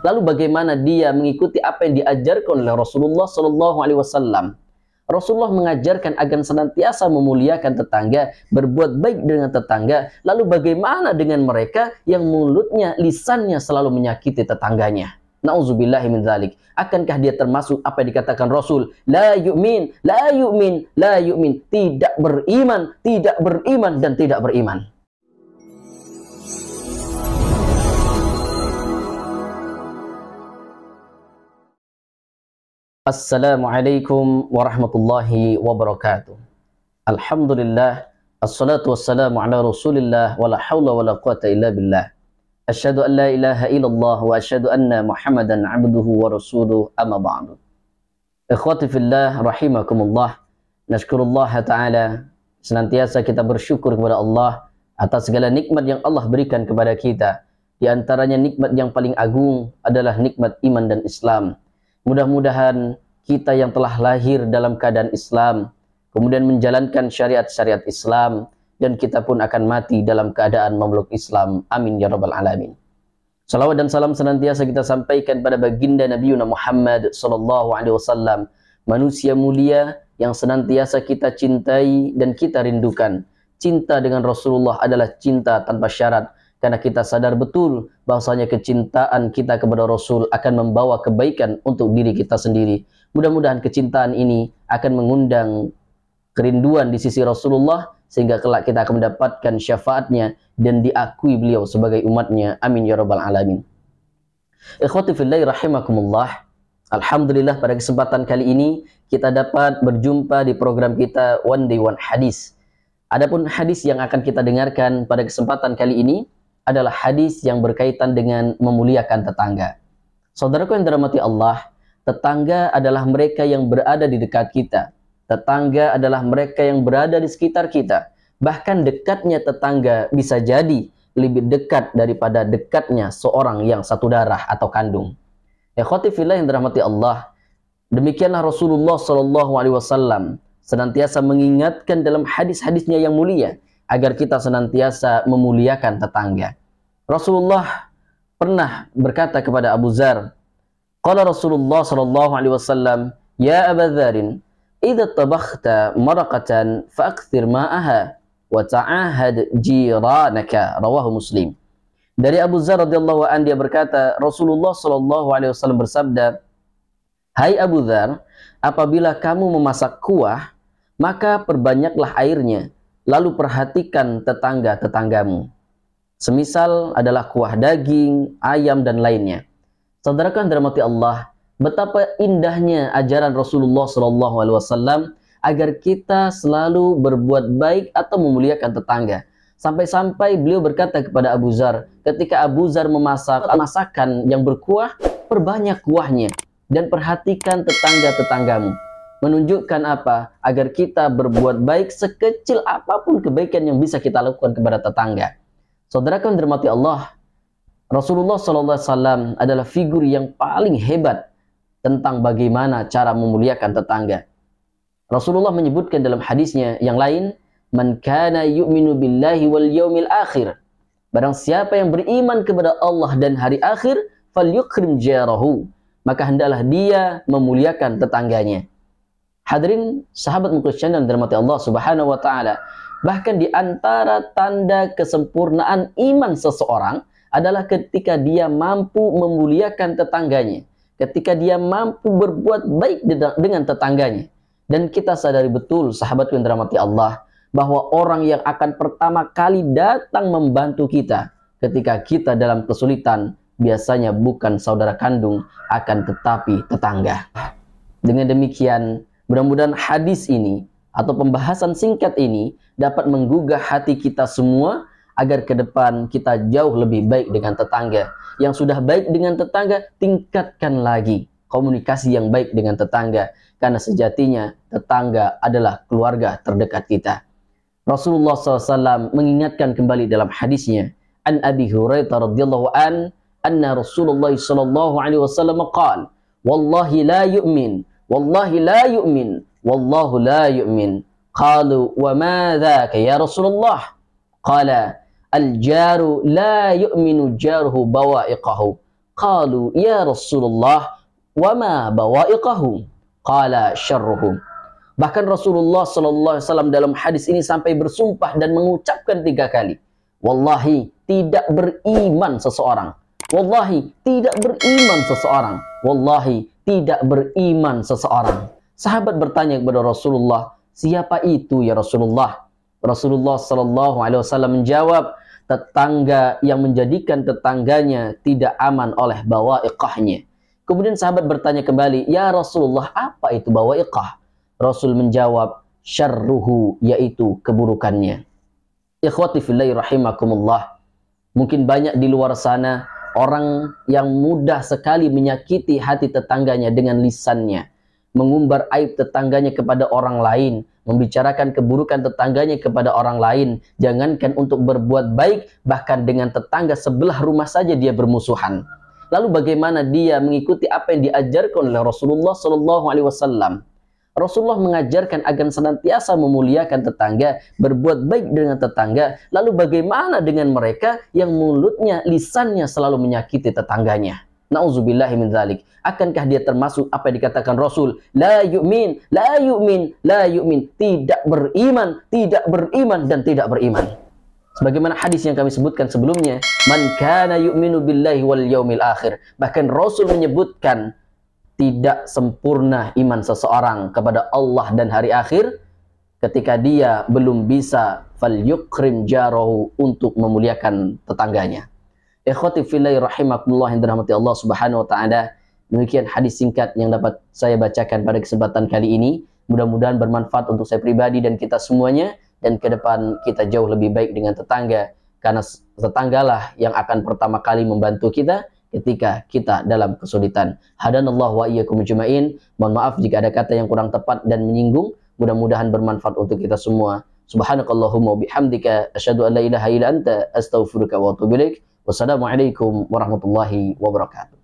Lalu bagaimana dia mengikuti apa yang diajarkan oleh Rasulullah Shallallahu Alaihi Wasallam? Rasulullah mengajarkan agar senantiasa memuliakan tetangga, berbuat baik dengan tetangga. Lalu bagaimana dengan mereka yang mulutnya, lisannya selalu menyakiti tetangganya? Nauzubillahi min dzalik. Akankah dia termasuk apa yang dikatakan Rasul? La yu'min, la yu'min, la yu'min. Tidak beriman, tidak beriman, dan tidak beriman. Assalamualaikum warahmatullahi wabarakatuh. Alhamdulillah, assalatu wassalamu ala Rasulillah, wala haula wala quwata illa billah. Asyhadu an la ilaha illallah wa asyhadu anna Muhammadan abduhu wa rasuluh, amma ba'du. Ikhwati fillah rahimakumullah. Nashkurullah ta'ala, senantiasa kita bersyukur kepada Allah atas segala nikmat yang Allah berikan kepada kita. Di antaranya nikmat yang paling agung adalah nikmat iman dan Islam. Mudah-mudahan kita yang telah lahir dalam keadaan Islam, kemudian menjalankan syariat-syariat Islam, dan kita pun akan mati dalam keadaan memeluk Islam. Amin ya rabbal alamin. Salawat dan salam senantiasa kita sampaikan pada baginda Nabi Muhammad sallallahu alaihi wasallam, manusia mulia yang senantiasa kita cintai dan kita rindukan. Cinta dengan Rasulullah adalah cinta tanpa syarat, karena kita sadar betul bahwasanya kecintaan kita kepada Rasul akan membawa kebaikan untuk diri kita sendiri. Mudah-mudahan kecintaan ini akan mengundang kerinduan di sisi Rasulullah, sehingga kelak kita akan mendapatkan syafaatnya dan diakui beliau sebagai umatnya. Amin ya rabbal alamin. Ikhwati fillahi rahimakumullah. Alhamdulillah pada kesempatan kali ini kita dapat berjumpa di program kita One Day One Hadis. Adapun hadis yang akan kita dengarkan pada kesempatan kali ini adalah hadis yang berkaitan dengan memuliakan tetangga. Saudaraku yang dirahmati Allah, tetangga adalah mereka yang berada di dekat kita. Tetangga adalah mereka yang berada di sekitar kita. Bahkan dekatnya tetangga bisa jadi lebih dekat daripada dekatnya seorang yang satu darah atau kandung. Ikhwati fillah yang dirahmati Allah, demikianlah Rasulullah Shallallahu Alaihi Wasallam senantiasa mengingatkan dalam hadis-hadisnya yang mulia agar kita senantiasa memuliakan tetangga. Rasulullah pernah berkata kepada Abu Dzar, qala Rasulullah Shallallahu Alaihi Wasallam, ya Abu Dzarin, idza tabakhta maraqatan fa'akthir ma'aha wa ta'ahad jiranaka, rawahu Muslim. Dari Abu Dzar radhiyallahu an, dia berkata, Rasulullah sallallahu alaihi wasallam bersabda, hai Abu Dzar, apabila kamu memasak kuah, maka perbanyaklah airnya, lalu perhatikan tetangga-tetanggamu. Semisal adalah kuah daging, ayam, dan lainnya. Saudaraku yang dirahmati Allah, betapa indahnya ajaran Rasulullah SAW agar kita selalu berbuat baik atau memuliakan tetangga. Sampai-sampai beliau berkata kepada Abu Dzar, ketika Abu Dzar memasak masakan yang berkuah, perbanyak kuahnya dan perhatikan tetangga-tetanggamu. Menunjukkan apa? Agar kita berbuat baik sekecil apapun kebaikan yang bisa kita lakukan kepada tetangga. Saudaraku yang dirahmati Allah, Rasulullah SAW adalah figur yang paling hebat tentang bagaimana cara memuliakan tetangga. Rasulullah menyebutkan dalam hadisnya yang lain, man kana yu'minu billahi wal yaumil akhir, barang siapa yang beriman kepada Allah dan hari akhir, falyukrim jarahu, maka hendaklah dia memuliakan tetangganya. Hadirin sahabat mukhlishina dan dirahmati Allah Subhanahu wa taala, bahkan di antara tanda kesempurnaan iman seseorang adalah ketika dia mampu memuliakan tetangganya, ketika dia mampu berbuat baik dengan tetangganya. Dan kita sadari betul, sahabatku yang dirahmati Allah, bahwa orang yang akan pertama kali datang membantu kita ketika kita dalam kesulitan biasanya bukan saudara kandung, akan tetapi tetangga. Dengan demikian, mudah-mudahan hadis ini atau pembahasan singkat ini dapat menggugah hati kita semua agar ke depan kita jauh lebih baik dengan tetangga. Yang sudah baik dengan tetangga, tingkatkan lagi komunikasi yang baik dengan tetangga, karena sejatinya tetangga adalah keluarga terdekat kita. Rasulullah SAW mengingatkan kembali dalam hadisnya, an Abi Hurairah radhiyallahu an, anna Rasulullah sallallahu alaihi wasallam qala, wallahi la yu'min, wallahi la yu'min, wallahu la yu'min. Qalu wa ma dhaka ya Rasulullah? Qala al-jaru la yu'minu jaruhu bawa'iqahu. Qalu ya Rasulullah wa ma bawa'iqahum? Qala syarruhum. Bahkan Rasulullah sallallahu alaihi wasallam dalam hadis ini sampai bersumpah dan mengucapkan 3 kali, wallahi tidak beriman seseorang. Wallahi tidak beriman seseorang. Wallahi tidak beriman seseorang. Sahabat bertanya kepada Rasulullah, siapa itu ya Rasulullah? Rasulullah sallallahu alaihi wasallam menjawab, tetangga yang menjadikan tetangganya tidak aman oleh bawa'iqahnya. Kemudian sahabat bertanya kembali, ya Rasulullah, apa itu bawa'iqah? Rasul menjawab, syarruhu, yaitu keburukannya. Ikhwati fillahi rahimakumullah. Mungkin banyak di luar sana orang yang mudah sekali menyakiti hati tetangganya dengan lisannya, mengumbar aib tetangganya kepada orang lain, membicarakan keburukan tetangganya kepada orang lain. Jangankan untuk berbuat baik, bahkan dengan tetangga sebelah rumah saja dia bermusuhan. Lalu bagaimana dia mengikuti apa yang diajarkan oleh Rasulullah sallallahu alaihi wasallam? Rasulullah mengajarkan agar senantiasa memuliakan tetangga, berbuat baik dengan tetangga. Lalu bagaimana dengan mereka yang mulutnya, lisannya selalu menyakiti tetangganya? Nauzubillahi min dzalik. Akankah dia termasuk apa yang dikatakan Rasul? La yu'min, la yu'min, la yu'min. Tidak beriman, dan tidak beriman. Sebagaimana hadis yang kami sebutkan sebelumnya, man kana yu'minu billahi wal yaumil akhir. Bahkan Rasul menyebutkan tidak sempurna iman seseorang kepada Allah dan hari akhir ketika dia belum bisa falyukrim jarahu, untuk memuliakan tetangganya. Ikhwati fillahi rahimakumullah yang dirahmati Allah Subhanahu wa taala. Demikian hadis singkat yang dapat saya bacakan pada kesempatan kali ini. Mudah-mudahan bermanfaat untuk saya pribadi dan kita semuanya, dan ke depan kita jauh lebih baik dengan tetangga, karena tetanggalah yang akan pertama kali membantu kita ketika kita dalam kesulitan. Hadanallahu wa iyyakum ajmain. Mohon maaf jika ada kata yang kurang tepat dan menyinggung. Mudah-mudahan bermanfaat untuk kita semua. Subhanakallahumma wa bihamdika asyhadu an la ilaha illa anta astaghfiruka wa atubu ilaik. Wassalamualaikum warahmatullahi wabarakatuh.